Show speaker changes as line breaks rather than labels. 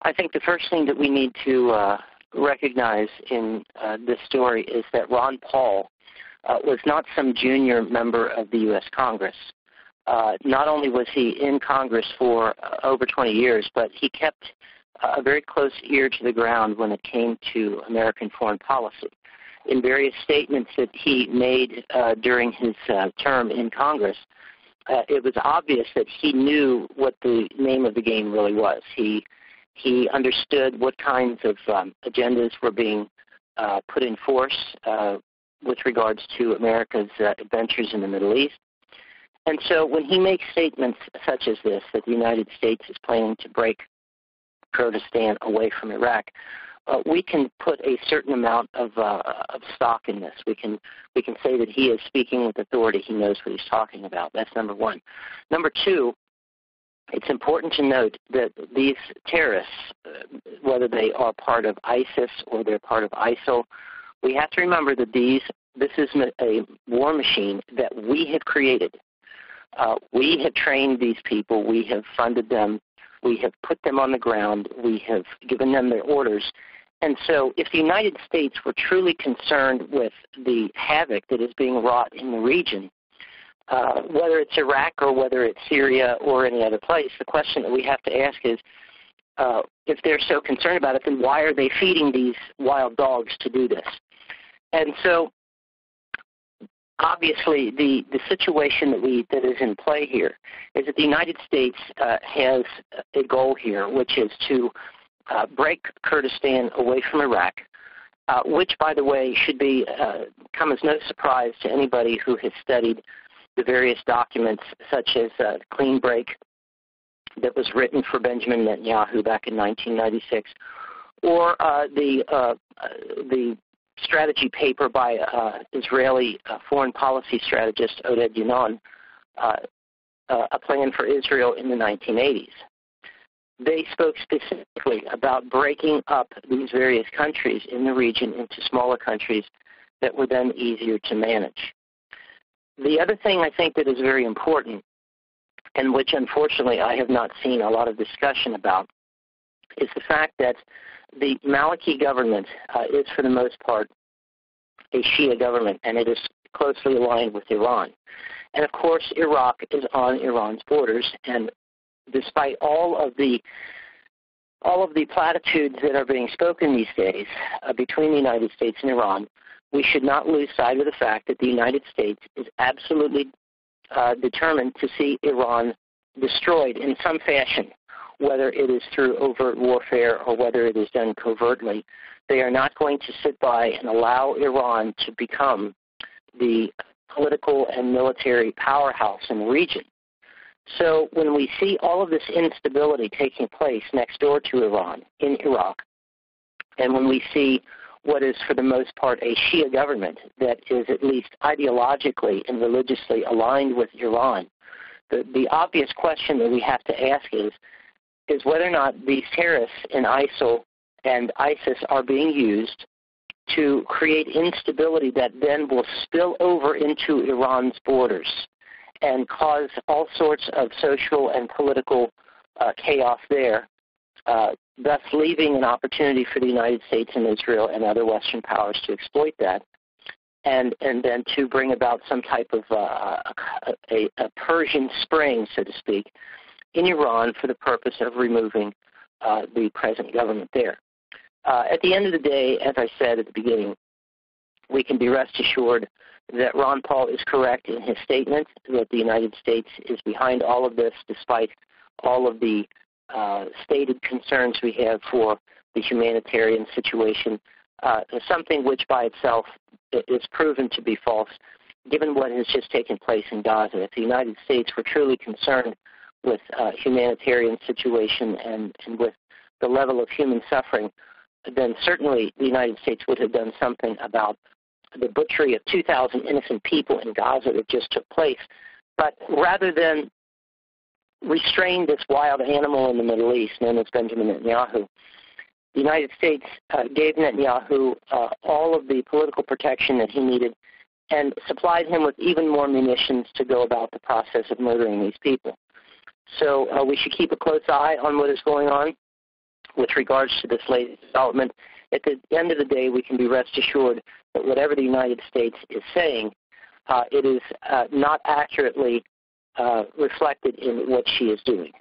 I think the first thing that we need to recognize in this story is that Ron Paul was not some junior member of the U.S. Congress. Not only was he in Congress for over 20 years, but he kept a very close ear to the ground when it came to American foreign policy. In various statements that he made during his term in Congress, it was obvious that he knew what the name of the game really was. He understood what kinds of agendas were being put in force with regards to America's adventures in the Middle East. And so when he makes statements such as this, that the United States is planning to break Kurdistan away from Iraq, we can put a certain amount of stock in this. We can say that he is speaking with authority. He knows what he's talking about. That's number one. Number two, it's important to note that these terrorists, whether they are part of ISIS or they're part of ISIL, we have to remember that this is a war machine that we have created. We have trained these people. We have funded them. We have put them on the ground. We have given them their orders. And so if the United States were truly concerned with the havoc that is being wrought in the region, whether it's Iraq or whether it's Syria or any other place, the question that we have to ask is, if they're so concerned about it, then why are they feeding these wild dogs to do this? And so obviously the situation that is in play here is that the United States has a goal here, which is to break Kurdistan away from Iraq, which, by the way, should come as no surprise to anybody who has studied the various documents, such as the Clean Break that was written for Benjamin Netanyahu back in 1996, or the strategy paper by Israeli foreign policy strategist Oded Yinon, A Plan for Israel in the 1980s. They spoke specifically about breaking up these various countries in the region into smaller countries that were then easier to manage. The other thing I think that is very important, and which unfortunately I have not seen a lot of discussion about, is the fact that the Maliki government is, for the most part, a Shia government, and it is closely aligned with Iran. And of course, Iraq is on Iran's borders, and despite all of the platitudes that are being spoken these days between the United States and Iran, we should not lose sight of the fact that the United States is absolutely determined to see Iran destroyed in some fashion, whether it is through overt warfare or whether it is done covertly. They are not going to sit by and allow Iran to become the political and military powerhouse in the region. So when we see all of this instability taking place next door to Iran in Iraq, and when we see what is for the most part a Shia government that is at least ideologically and religiously aligned with Iran, the obvious question that we have to ask is whether or not these terrorists in ISIL and ISIS are being used to create instability that then will spill over into Iran's borders and cause all sorts of social and political chaos there, thus leaving an opportunity for the United States and Israel and other Western powers to exploit that, and then to bring about some type of a Persian Spring, so to speak, in Iran for the purpose of removing the present government there. At the end of the day, as I said at the beginning, we can be rest assured that Ron Paul is correct in his statement that the United States is behind all of this, despite all of the stated concerns we have for the humanitarian situation, something which by itself is proven to be false, given what has just taken place in Gaza. If the United States were truly concerned with humanitarian situation and with the level of human suffering, then certainly the United States would have done something about the butchery of 2,000 innocent people in Gaza that just took place. But rather than restrain this wild animal in the Middle East known as Benjamin Netanyahu, the United States gave Netanyahu all of the political protection that he needed and supplied him with even more munitions to go about the process of murdering these people. So we should keep a close eye on what is going on. with regards to this latest development. At the end of the day, we can be rest assured that whatever the United States is saying, it is not accurately reflected in what she is doing.